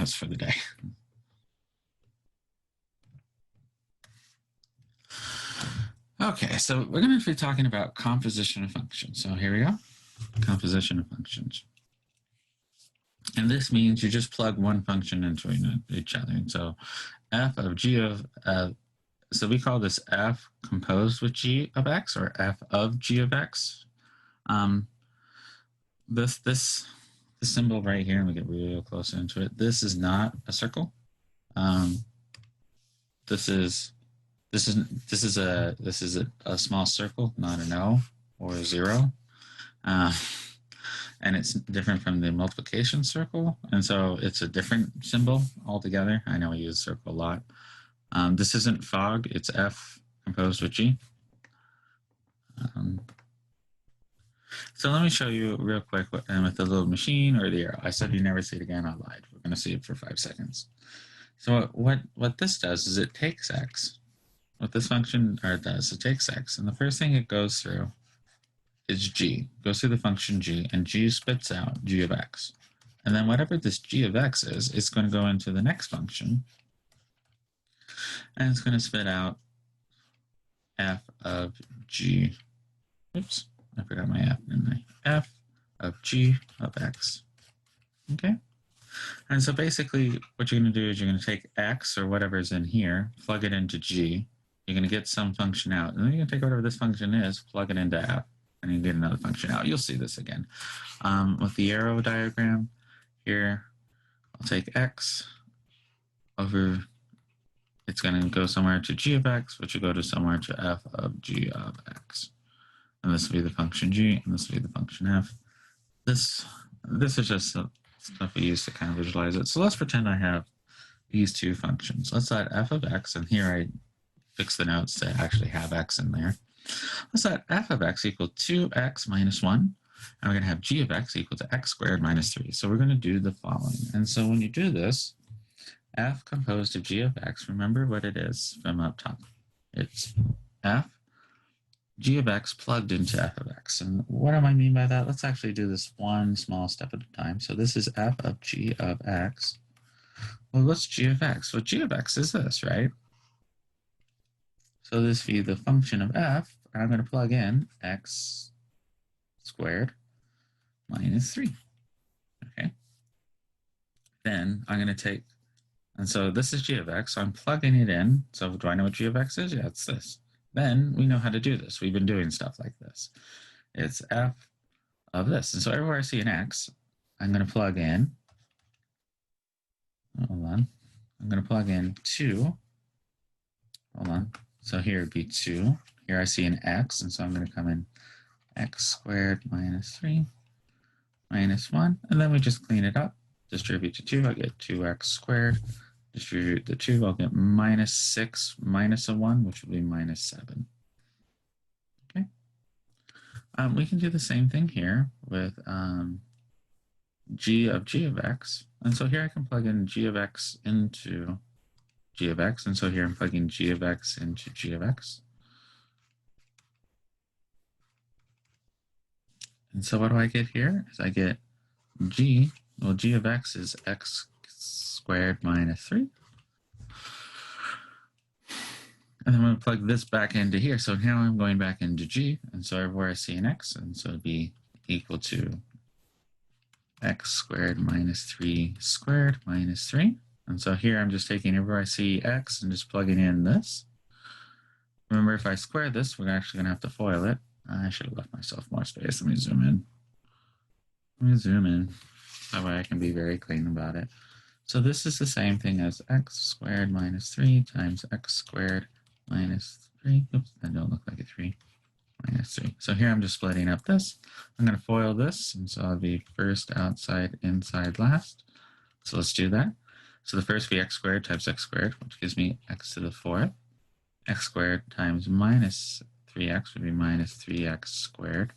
us for the day. Okay, so we're going to be talking about composition of functions. So here we go, composition of functions. And this means you just plug one function into each other. And so f of g of, so we call this f composed with g of x, or f of g of x. This symbol right here, and we get real close into it, this is not a circle. This is a small circle, not an O or a 0. And it's different from the multiplication circle, and so it's a different symbol altogether. I know I use circle a lot. This isn't fog, it's F composed with G. So let me show you real quick with the little machine or the arrow. I said you never see it again, I lied. We're going to see it for 5 seconds. So what this does is it takes X. What this function does, it takes X, and the first thing it goes through is G. It goes through the function G, and G spits out G of X. And then whatever this G of X is, it's going to go into the next function, and it's going to spit out F of G. Oops, I forgot my F, didn't I? F of G of X. Okay? And so basically what you're going to do is you're going to take X or whatever's in here, plug it into G. You're going to get some function out. And then you're going to take whatever this function is, plug it into F, and you get another function out. You'll see this again. With the arrow diagram here, I'll take X over, it's going to go somewhere to G of X, which will go to somewhere to F of G of X. And this will be the function G, and this will be the function F. This is just stuff we use to kind of visualize it. So let's pretend I have these two functions. Let's add F of X, and here I fix the notes to actually have X in there. Let's let F of X equal 2X minus 1, and we're going to have G of X equal to X squared minus 3. So we're going to do the following. And so when you do this, F composed of G of X, remember what it is from up top. It's F, G of X plugged into F of X. And what do I mean by that? Let's actually do this one small step at a time. So this is F of G of X. Well, what's G of X? Well, G of X is this, right? So this will be the function of F, and I'm going to plug in X squared minus 3. Okay. Then I'm going to take, and so this is G of X, so I'm plugging it in. So do I know what G of X is? Yeah, it's this. Then we know how to do this. We've been doing stuff like this. It's F of this. And so everywhere I see an X, I'm going to plug in, hold on, I'm going to plug in 2, hold on. So here it'd be 2. Here I see an X, and so I'm going to come in X squared minus 3 minus 1. And then we just clean it up. Distribute to 2, I get 2x squared. Distribute the 2, I'll get minus 6 minus a 1, which will be minus 7. Okay. We can do the same thing here with G of X. And so here I can plug in G of X into G of X. And so here I'm plugging G of X into G of X. And so what do I get here? Is I get G, well, G of X is X squared minus 3. And then I'm going to plug this back into here. So now I'm going back into G. And so everywhere I see an X, and so it'd be equal to X squared minus 3 squared minus 3. And so here I'm just taking everywhere I see X and just plugging in this. Remember, if I square this, we're actually going to have to FOIL it. I should have left myself more space. Let me zoom in. That way I can be very clean about it. So this is the same thing as X squared minus 3 times X squared minus 3. Oops, that don't look like a 3. Minus 3. So here I'm just splitting up this. I'm going to FOIL this, and so I'll be first, outside, inside, last. So let's do that. So the first will be X squared times X squared, which gives me X to the 4th. X squared times minus 3x would be minus 3x squared.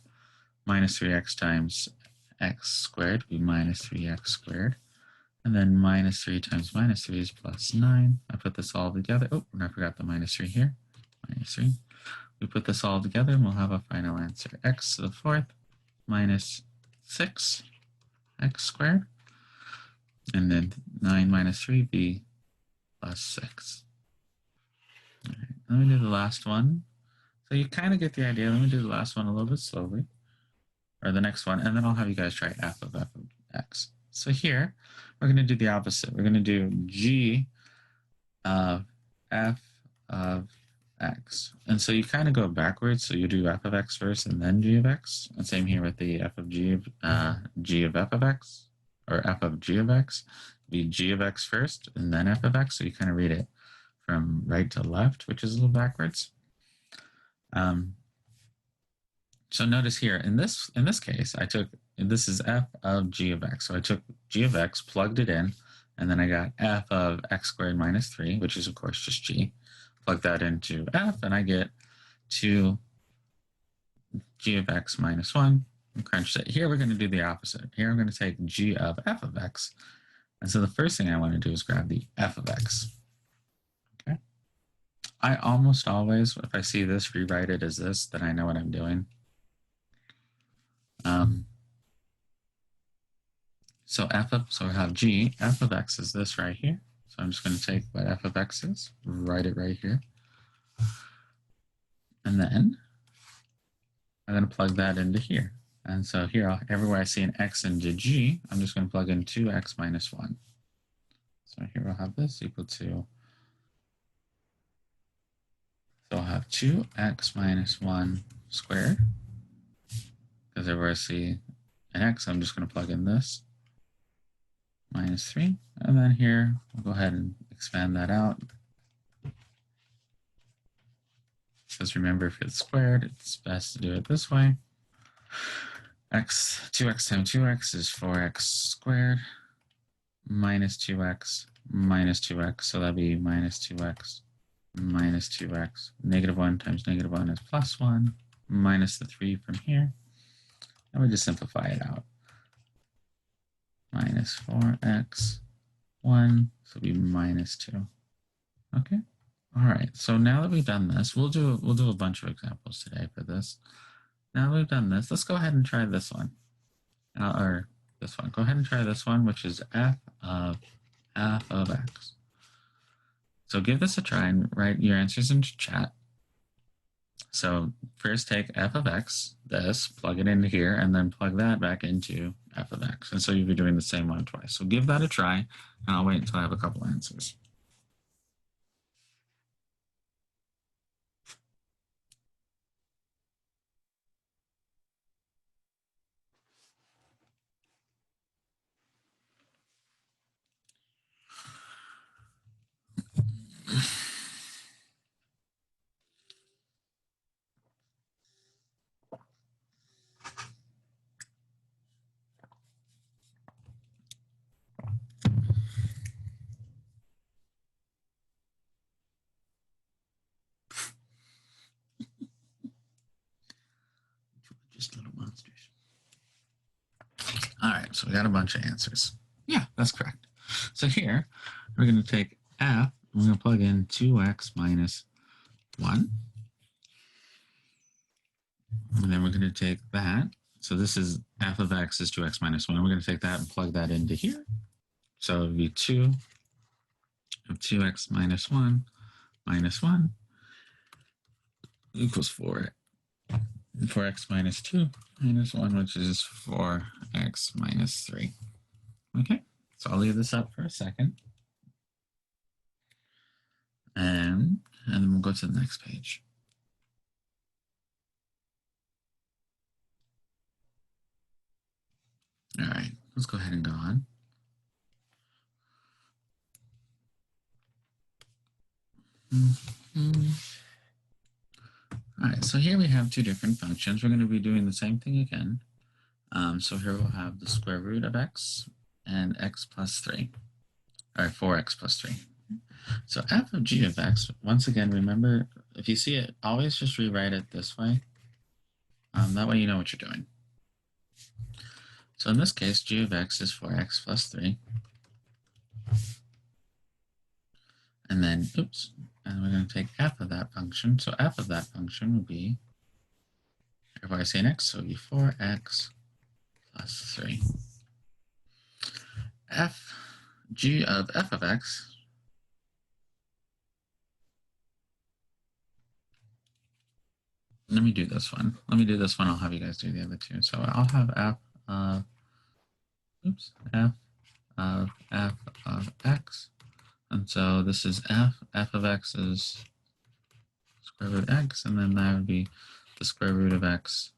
Minus 3x times x squared would be minus 3x squared. And then minus 3 times minus 3 is plus 9. I put this all together. Oh, and I forgot the minus 3 here. Minus 3. We put this all together and we'll have a final answer. X to the 4th minus 6x squared. And then 9 minus 3b plus 6. All right, let me do the last one. So you kind of get the idea. Let me do the last one a little bit slowly, or the next one, and then I'll have you guys try f of x. So here, we're going to do the opposite. We're going to do g of f of x. And so you kind of go backwards. So you do f of x first and then g of x. And same here with the f of g of f of x, or f of g of x. Be g of x first and then f of x. So you kind of read it from right to left, which is a little backwards. So notice here, in this case, this is f of g of x. So I took g of x, plugged it in, and then I got f of x squared minus 3, which is, of course, just g. Plug that into f, and I get 2 g of x minus 1. And crunch that. Here, we're going to do the opposite. Here, I'm going to take g of f of x. And so the first thing I want to do is grab the f of x. Okay. I almost always, if I see this, rewrite it as this, then I know what I'm doing. So we have g, f of x is this right here. So I'm just going to take what f of x is, write it right here. And then I'm going to plug that into here. And so here, everywhere I see an x into g, I'm just going to plug in 2x minus 1. So here we'll have this equal to, so I'll have 2x minus 1 squared. Because everywhere I see an x, I'm just going to plug in this. Minus 3. And then here, we'll go ahead and expand that out. Because remember, if it's squared, it's best to do it this way. 2x times 2x is 4x squared minus 2x minus 2x. So that'd be minus 2x minus 2x. Negative 1 times negative 1 is plus 1 minus the 3 from here. And we just simplify it out. Minus 4x 1, so it'll be minus 2. Okay. All right. So now that we've done this, we'll do a bunch of examples today for this. Now that we've done this, let's go ahead and try this one. Or this one. Go ahead and try this one, which is f of x. So give this a try and write your answers into chat. So first take f of x, this, plug it into here, and then plug that back into f of x. And so you'll be doing the same one twice. So give that a try, and I'll wait until I have a couple answers. Just little monsters. All right, so we got a bunch of answers. Yeah, that's correct. So here, we're going to take f, and we're going to plug in 2x minus 1. And then we're going to take that. So this is f of x is 2x minus 1. We're going to take that and plug that into here. So it would be 2 of 2x minus 1 equals 4. 4x minus 2 minus 1, which is 4x minus 3. Okay, so I'll leave this up for a second. And then we'll go to the next page. All right, let's go ahead and go on. All right, so here we have two different functions. We're going to be doing the same thing again. So here we'll have the square root of x and x plus 3, or 4x plus 3. So f of g of x, once again, remember, if you see it, always just rewrite it this way. That way you know what you're doing. So in this case, g of x is 4x plus 3. And then, and we're going to take f of that function. So f of that function would be, if I say an x, so it would be 4x plus 3. F g of f of x let me do this one. I'll have you guys do the other two. So I'll have f of f of x. And so this is f of x is square root x, and then that would be the square root of x,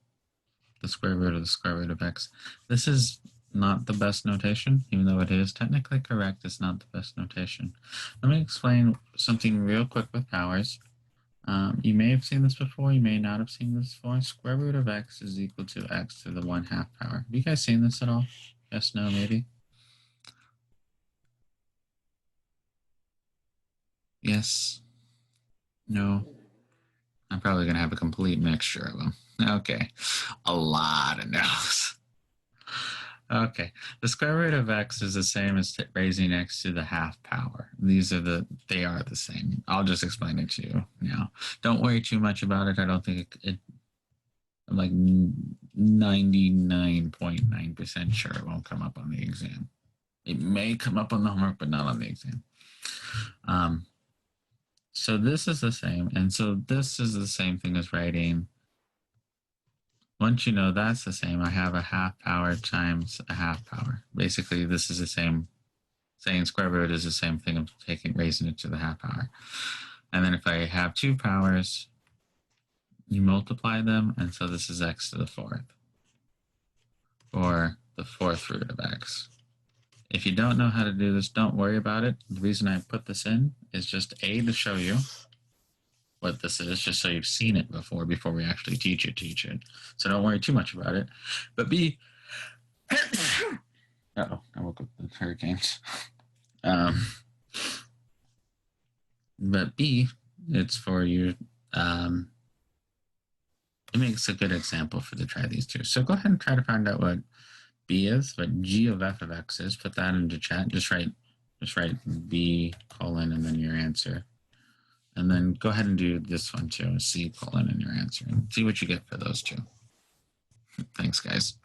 the square root of the square root of x. This is not the best notation, even though it is technically correct, it's not the best notation. Let me explain something real quick with powers. You may have seen this before, you may not have seen this before. Square root of x is equal to x to the 1/2 power. Have you guys seen this at all? Yes, no, maybe? Yes, no. I'm probably going to have a complete mixture of them. Okay, a lot of no's. Okay, the square root of x is the same as raising x to the 1/2 power. They are the same. I'll just explain it to you now. Don't worry too much about it. I don't think I'm like 99.9% sure it won't come up on the exam. It may come up on the homework, but not on the exam. So this is the same, and so this is the same thing as writing. Once you know that's the same, I have a 1/2 power times a 1/2 power. Basically, this is the same. Saying square root is the same thing of raising it to the 1/2 power. And then if I have two powers, you multiply them, and so this is x to the 4th, or the 4th root of x. If you don't know how to do this, don't worry about it. The reason I put this in is just A, to show you what this is, just so you've seen it before we actually teach it. So don't worry too much about it. But B, uh-oh, I woke up with hurricanes. But B, it's for you. It makes a good example for to try these two. So go ahead and try to find out what B is, what g of f of x is. Put that into chat. Just write B colon and then your answer. And then go ahead and do this one too, C colon and your answer, and see what you get for those two. Thanks, guys.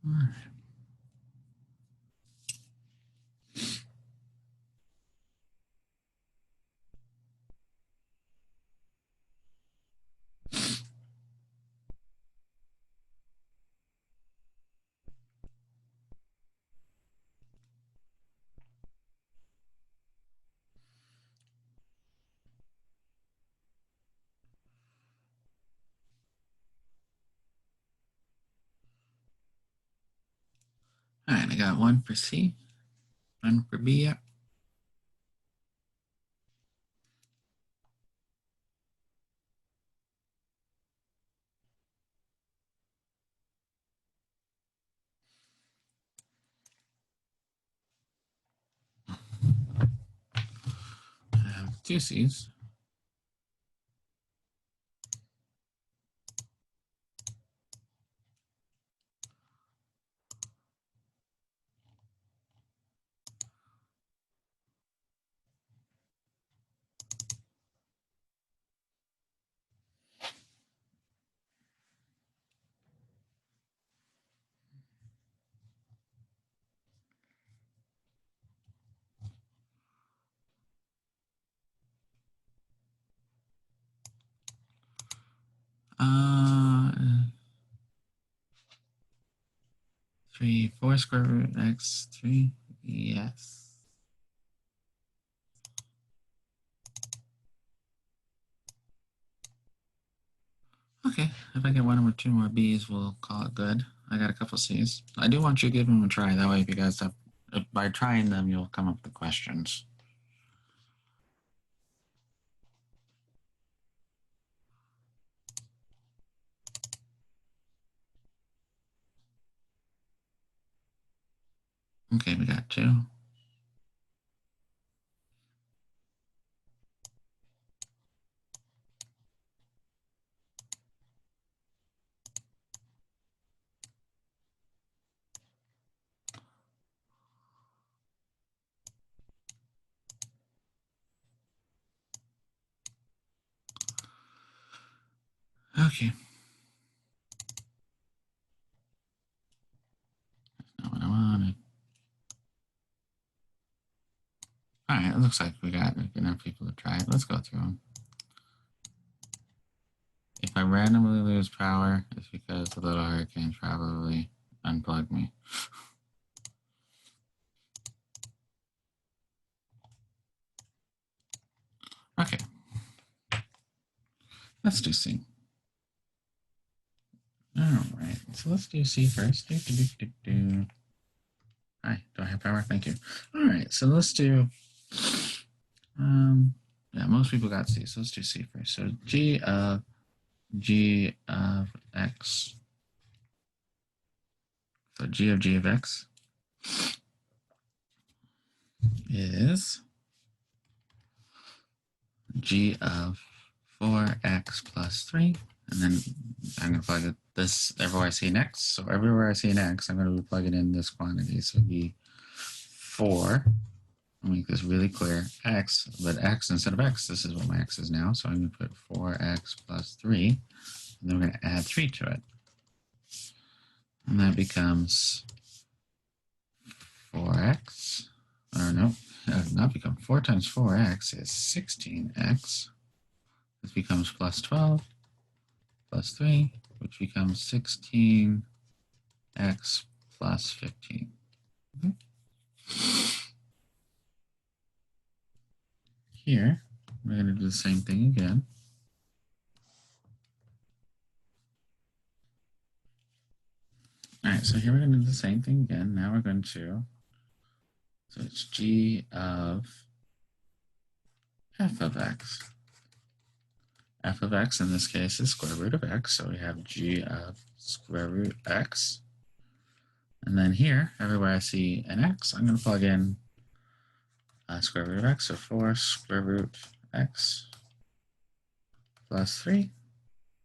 All right. All right, I got one for C, one for B. Yep. I have two C's. 3, 4 square root x 3. Yes. Okay, if I get one or two more B's, we'll call it good. I got a couple C's. I do want you to give them a try. That way, if you guys have, by trying them, you'll come up with questions. Okay, we got 2. Okay. That's not what I wanted. All right, it looks like we got enough people to try it. Let's go through them. If I randomly lose power, it's because the little hurricanes probably unplugged me. Okay. Let's do C. All right, so let's do C first. Hi, do I have power? Thank you. All right, so let's do, yeah, most people got C, so let's do C first. So G of X. So G of X is G of 4x plus 3. And then I'm going to plug this everywhere I see an x. So everywhere I see an x, I'm going to be plugging in this quantity. So it'd be 4. I'll make this really clear. X, but x instead of x, this is what my x is now. So I'm going to put 4x plus 3. And then we're going to add 3 to it. And that becomes 4x. Or no, not become 4 times 4x is 16x. This becomes plus 12 plus 3, which becomes 16x plus 15. Okay. Here, we're going to do the same thing again. All right, so here we're going to do the same thing again. Now we're going to, so it's G of f of x. F of x in this case is square root of x, so we have G of square root x. And then here, everywhere I see an x, I'm going to plug in square root of x, so 4 square root x plus 3.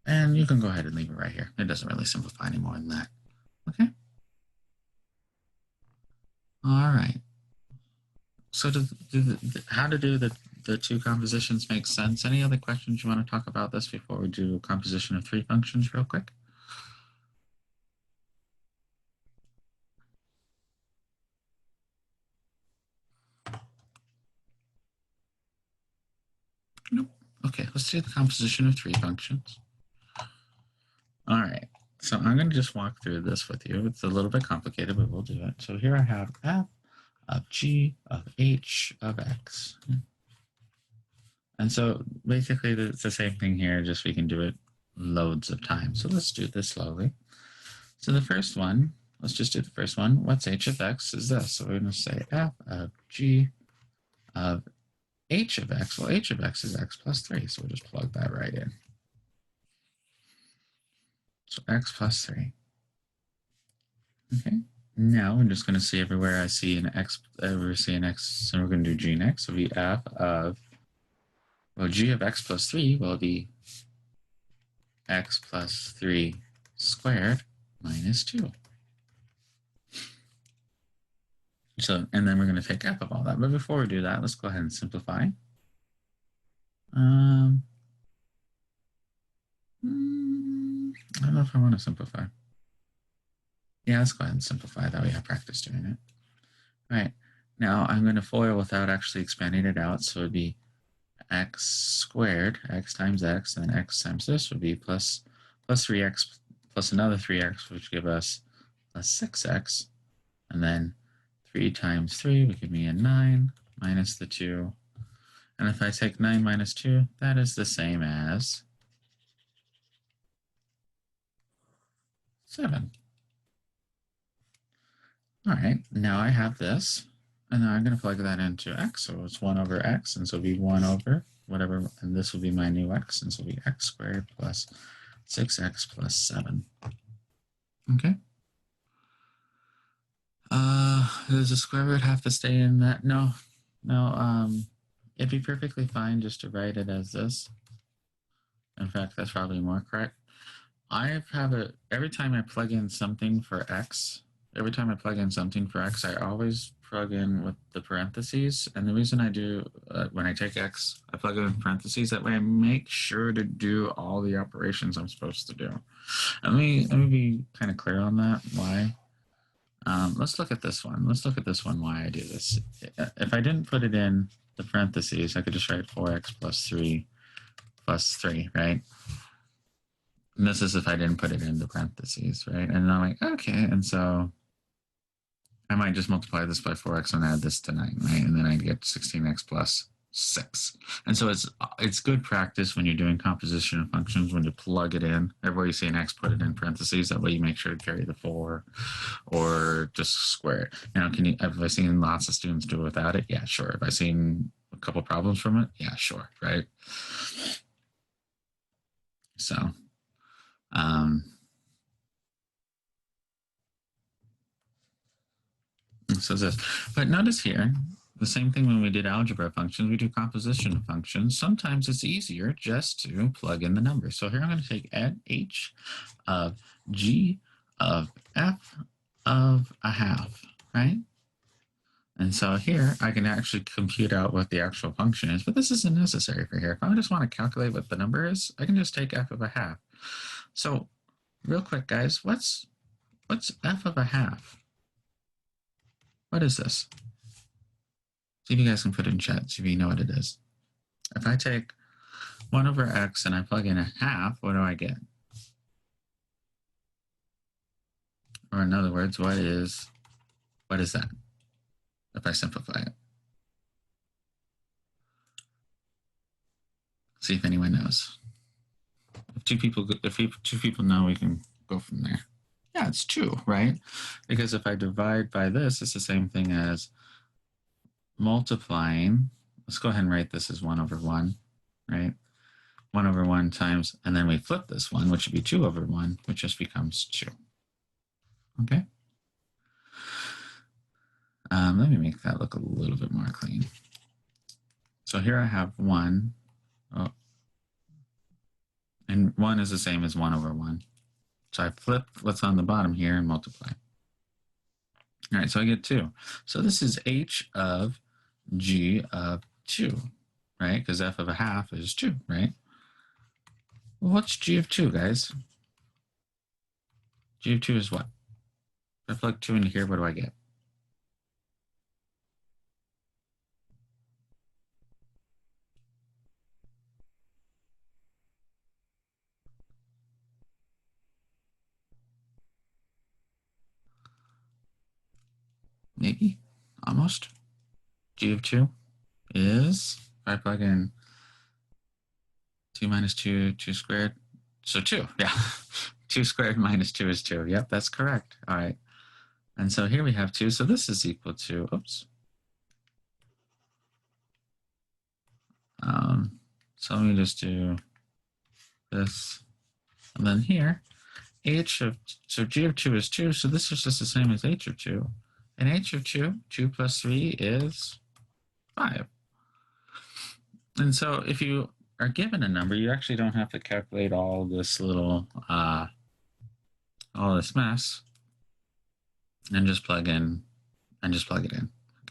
And you can go ahead and leave it right here. It doesn't really simplify any more than that. Okay. All right. So how to do the two compositions makes sense. Any other questions you want to talk about this before we do a composition of 3 functions real quick? Nope. Okay, let's do the composition of 3 functions. All right, so I'm going to just walk through this with you. It's a little bit complicated, but we'll do it. So here I have f of g of h of x. And so basically it's the same thing here, just we can do it loads of times. So let's do this slowly. So the first one, let's just do the first one. What's h of x is this. So we're going to say f of g of h of x. Well, h of x is x plus 3, so we'll just plug that right in. So x plus 3. Okay. Now we're just going to see everywhere I see an x, so we're going to do g next. So we f of, well, g of x plus 3 will be x plus 3 squared minus 2. So, and then we're going to take f of all that. But before we do that, let's go ahead and simplify. I don't know if I want to simplify. Yeah, let's go ahead and simplify. That way I have practice doing it. All right. Now I'm going to FOIL without actually expanding it out. So it'd be x squared, x times x, and then x times this would be plus 3x plus another 3x, which give us plus 6x. And then 3 times 3 would give me a 9 minus the 2. And if I take 9 minus 2, that is the same as 7. All right, now I have this, and now I'm going to plug that into x, so it's 1 over x, and so it'll be 1 over whatever, and this will be my new x, and so it'll be x squared plus 6x plus 7. Okay. Does the square root have to stay in that? No, it'd be perfectly fine just to write it as this. In fact, that's probably more correct. I have every time I plug in something for x, I always plug in with the parentheses. And the reason I do, when I take x, I plug it in parentheses. That way I make sure to do all the operations I'm supposed to do. Let me be kind of clear on that, why. Let's look at this one. Why I do this. If I didn't put it in the parentheses, I could just write 4x plus 3, right? And this is if I didn't put it in the parentheses, right? And I'm like, okay, and so I might just multiply this by 4x and add this to 9, right? And then I'd get 16x plus 6. And so it's good practice when you're doing composition of functions when you plug it in. Everywhere you see an x, put it in parentheses. That way you make sure to carry the 4 or just square it. Now, have I seen lots of students do it without it? Yeah, sure. Have I seen a couple problems from it? Yeah, sure, right? So, so this, but notice here, the same thing when we did algebra functions, we do composition of functions. Sometimes it's easier just to plug in the numbers. So here I'm going to take h of g of f of a half, right? And so here I can actually compute out what the actual function is, but this isn't necessary for here. If I just want to calculate what the number is, I can just take f of a half. So real quick, guys, what's f of a half? What is this? See if you guys can put it in chat, see if you know what it is. If I take 1 over x and I plug in a half, what do I get? Or in other words, what is that? If I simplify it. See if anyone knows. If two people know, we can go from there. Yeah, it's 2, right? Because if I divide by this, it's the same thing as multiplying. Let's go ahead and write this as 1 over 1, right? 1 over 1 times, and then we flip this one, which would be 2 over 1, which just becomes 2. Okay? Let me make that look a little bit more clean. So here I have 1. Oh, and 1 is the same as 1 over 1. So I flip what's on the bottom here and multiply. All right, so I get 2. So this is h of g of 2, right? Because f of a half is 2, right? Well, what's g of 2, guys? G of 2 is what? If I plug 2 into here, what do I get? Maybe, almost. G of 2 is, if I plug in 2 minus 2, 2 squared, so 2, yeah. 2 squared minus 2 is 2. Yep, that's correct. All right. And so here we have 2. So this is equal to, oops. So let me just do this. And then here, so g of 2 is 2. So this is just the same as h of 2. And h of 2, 2 plus 3 is 5. And so if you are given a number, you actually don't have to calculate all this little, all this mess, and just plug it in.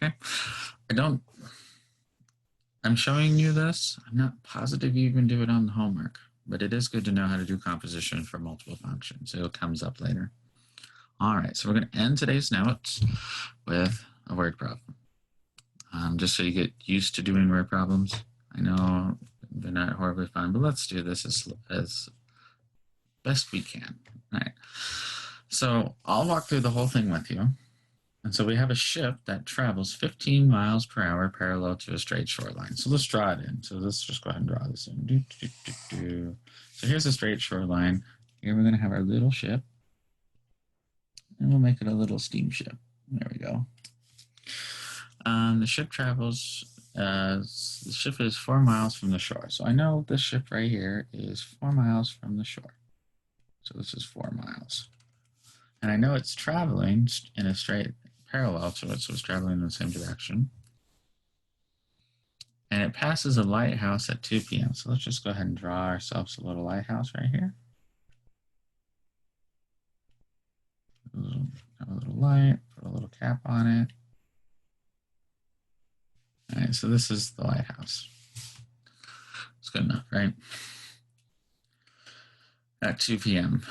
Okay. I'm showing you this. I'm not positive you even do it on the homework, but it is good to know how to do composition for multiple functions. It comes up later. All right, so we're going to end today's notes with a word problem. Just so you get used to doing word problems. I know they're not horribly fun, but let's do this as best we can. All right. So I'll walk through the whole thing with you. And so we have a ship that travels 15 miles per hour parallel to a straight shoreline. So let's draw it in. So let's just go ahead and draw this in. So here's a straight shoreline. Here we're going to have our little ship. And we'll make it a little steamship. There we go. The ship travels, the ship is 4 miles from the shore. So I know this ship right here is 4 miles from the shore. So this is 4 miles. And I know it's traveling in a straight parallel to it, so it's traveling in the same direction. And it passes a lighthouse at 2 p.m. So let's just go ahead and draw ourselves a little lighthouse right here. Have a little light, put a little cap on it. All right, so this is the lighthouse. It's good enough, right? At 2 p.m.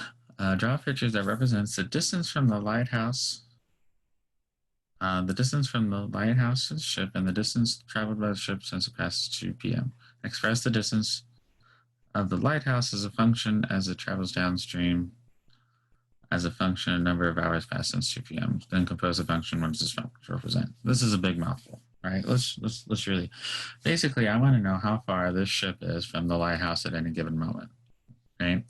Draw pictures that represents the distance from the lighthouse, to the ship, and the distance traveled by the ship since it passes 2 p.m. Express the distance of the lighthouse as a function as it travels downstream as a function of number of hours passed since 2 p.m. Then compose a function. What does this function represent? This is a big mouthful, right? Let's really, basically, I want to know how far this ship is from the lighthouse at any given moment, right?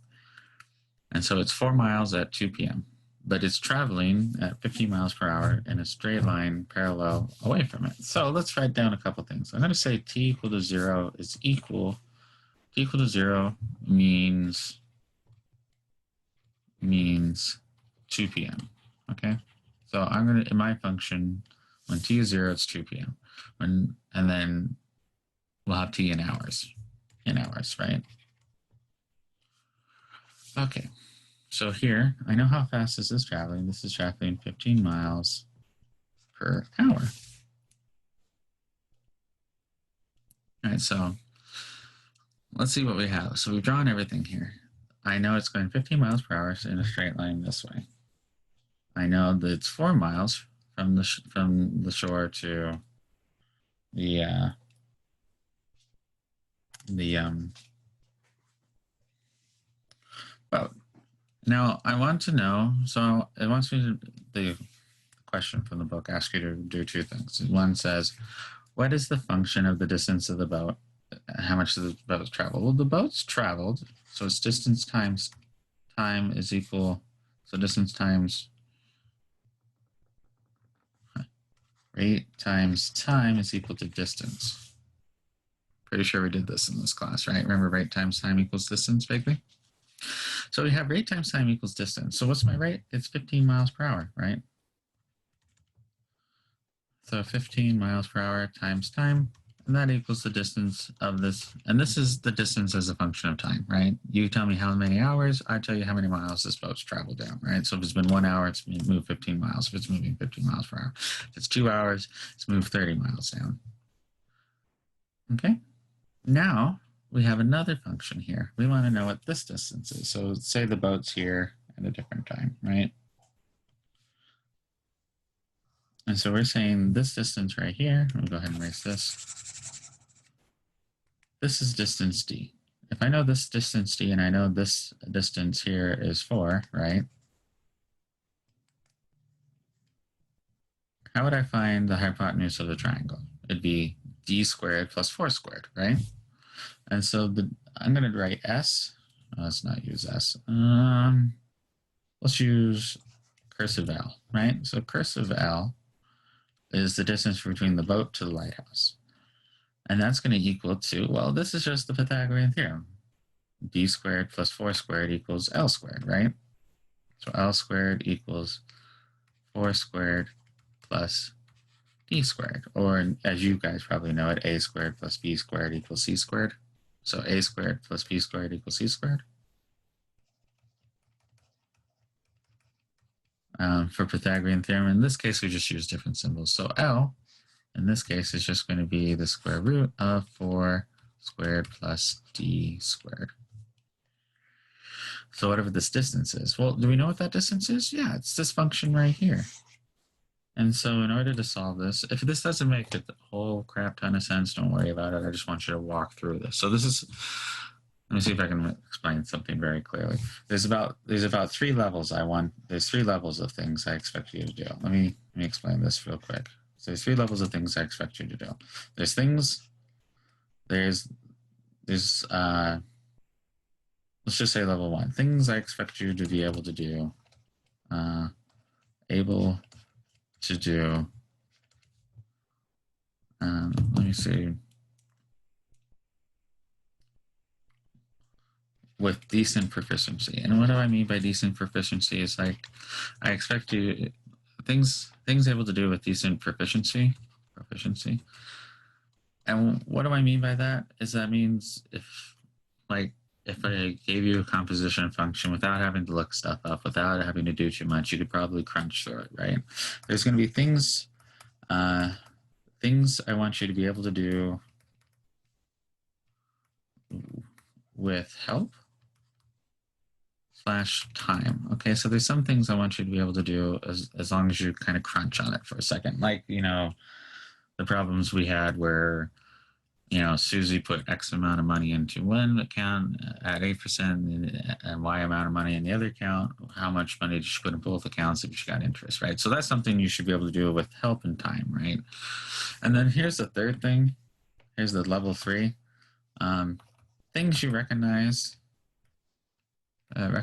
And so it's 4 miles at 2 p.m., but it's traveling at 50 miles per hour in a straight line parallel away from it. So let's write down a couple things. I'm going to say t equal to 0 is equal. T equal to 0 means 2 p.m. Okay, so I'm going to, in my function, when t is 0, it's 2 p.m. And then we'll have t in hours, right? Okay, so here, I know how fast this is traveling. This is traveling 15 miles per hour. All right, so let's see what we have. So we've drawn everything here. I know it's going 15 miles per hour in a straight line this way. I know that it's 4 miles from the shore to the boat. Now I want to know. So it wants me to, the question from the book asks you to do 2 things. One says, what is the function of the distance of the boat? How much does the boat travel? Well, the boat's traveled, so it's distance times time is equal. So distance times rate times time is equal to distance. Pretty sure we did this in this class, right? Remember, rate times time equals distance, vaguely? So we have rate times time equals distance. So what's my rate? It's 15 miles per hour, right? So 15 miles per hour times time, and that equals the distance of this. And this is the distance as a function of time, right? You tell me how many hours, I tell you how many miles this boat's traveled down, right? So if it's been 1 hour, it's moved 15 miles. If it's moving 15 miles per hour. If it's 2 hours, it's moved 30 miles down. Okay, now we have another function here. We want to know what this distance is. So say the boat's here at a different time, right? And so we're saying this distance right here, we'll go ahead and erase this. This is distance d. If I know this distance d and I know this distance here is 4, right? How would I find the hypotenuse of the triangle? It'd be d squared plus 4 squared, right? And so I'm going to write s. Let's not use s. Let's use cursive L, right? So cursive L is the distance between the boat to the lighthouse. And that's going to equal to, well, this is just the Pythagorean theorem. D squared plus 4 squared equals L squared, right? So L squared equals 4 squared plus D squared. Or as you guys probably know it, A squared plus B squared equals C squared. So A squared plus B squared equals C squared. For Pythagorean theorem, in this case, we just use different symbols. So L, in this case, is just going to be the square root of 4 squared plus D squared. So whatever this distance is. Well, do we know what that distance is? Yeah, it's this function right here. And so in order to solve this, if this doesn't make a whole crap ton of sense, don't worry about it. I just want you to walk through this. So this is Let me see if I can explain something very clearly. There's about 3 levels there's 3 levels of things I expect you to do. Let me explain this real quick. So there's 3 levels of things I expect you to do. There's let's just say level 1. Things I expect you to be able to do. Able to do. Let me see. With decent proficiency. And what do I mean by decent proficiency? Is like I expect you things able to do with decent proficiency. And what do I mean by that? Is that means if I gave you a composition function without having to look stuff up, without having to do too much, you could probably crunch through it, right? There's going to be things I want you to be able to do with help / time. Okay, so there's some things I want you to be able to do as long as you kind of crunch on it for a second. Like, the problems we had where, Susie put X amount of money into one account at 8% and Y amount of money in the other account. How much money did she put in both accounts if she got interest, right? So that's something you should be able to do with help and time, right? And then here's the third thing. Here's the level 3. Things you recognize can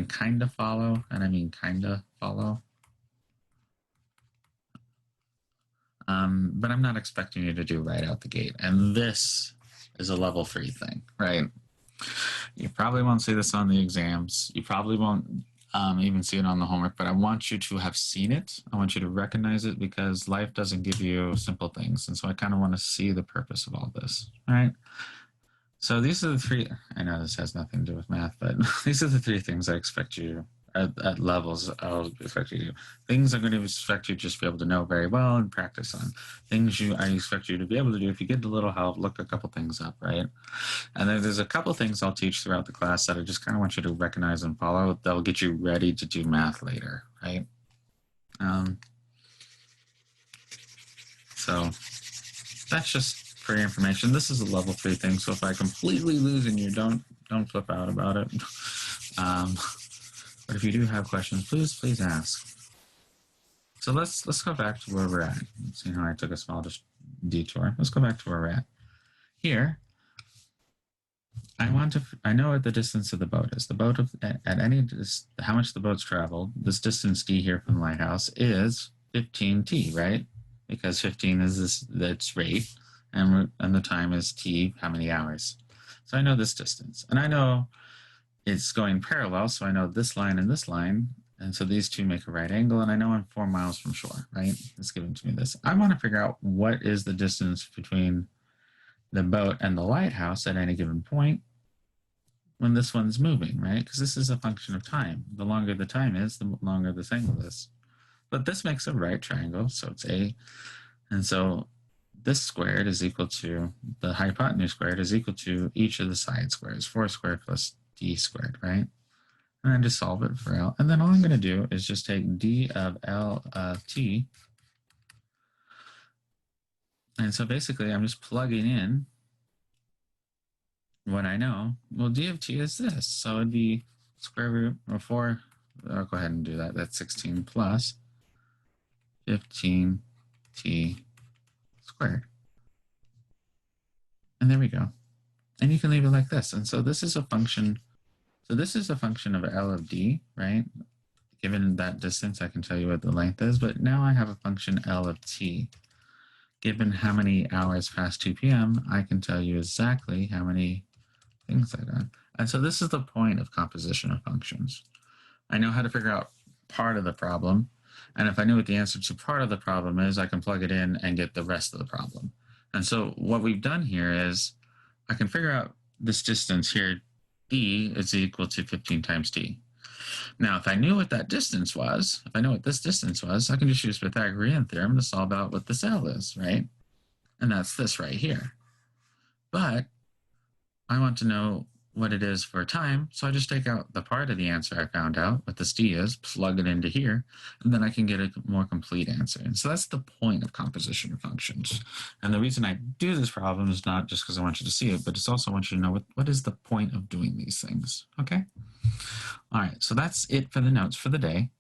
kind of follow, and I mean kind of follow. But I'm not expecting you to do right out the gate. And this is a level 3 thing, right? You probably won't see this on the exams. You probably won't even see it on the homework, but I want you to have seen it. I want you to recognize it because life doesn't give you simple things. And so I kind of want to see the purpose of all this, right? So these are the 3, I know this has nothing to do with math, but these are the 3 things I expect you at levels I'll expect you to do. Things I'm going to expect you to just be able to know very well and practice on. Things I expect you to be able to do. If you get a little help, look a couple things up, right? And then there's a couple things I'll teach throughout the class that I just kind of want you to recognize and follow. That'll get you ready to do math later, right? So that's just for your information. This is a level 3 thing, so if I completely lose in you, don't flip out about it. But if you do have questions, please ask. So let's go back to where we're at. See how I took a small detour. Let's go back to where we're at. Here, I know what the distance of the boat is. The boat how much the boat's traveled. This distance d here from the lighthouse is 15t, right? Because 15 is its rate. And the time is t, how many hours. So I know this distance. And I know it's going parallel, so I know this line and this line. And so these two make a right angle, and I know I'm 4 miles from shore, right? It's given to me this. I want to figure out what is the distance between the boat and the lighthouse at any given point when this one's moving, right? Because this is a function of time. The longer the time is, the longer this angle is. But this makes a right triangle, so it's A. And so this squared is equal to, the hypotenuse squared is equal to each of the side squares, 4 squared plus d squared, right? And then just solve it for L. And then all I'm going to do is just take d of L of t. And so basically I'm just plugging in what I know. Well, d of t is this. So it'd be square root of 4. I'll go ahead and do that. That's 16 plus 15t squared. And there we go. And you can leave it like this. And so this is a function. So this is a function of L of d, right? Given that distance, I can tell you what the length is. But now I have a function L of t. Given how many hours past 2 p.m., I can tell you exactly how many things I've done. And so this is the point of composition of functions. I know how to figure out part of the problem. And if I knew what the answer to part of the problem is, I can plug it in and get the rest of the problem. And so what we've done here is I can figure out this distance here, d is equal to 15 times t. Now, if I knew what that distance was, if I know what this distance was, I can just use Pythagorean theorem to solve out what this L is, right? And that's this right here. But I want to know what it is for time. So I just take out the part of the answer I found out, what this d is, plug it into here, and then I can get a more complete answer. And so that's the point of composition functions. And the reason I do this problem is not just because I want you to see it, but it's also I want you to know what is the point of doing these things. Okay? All right, so that's it for the notes for the day.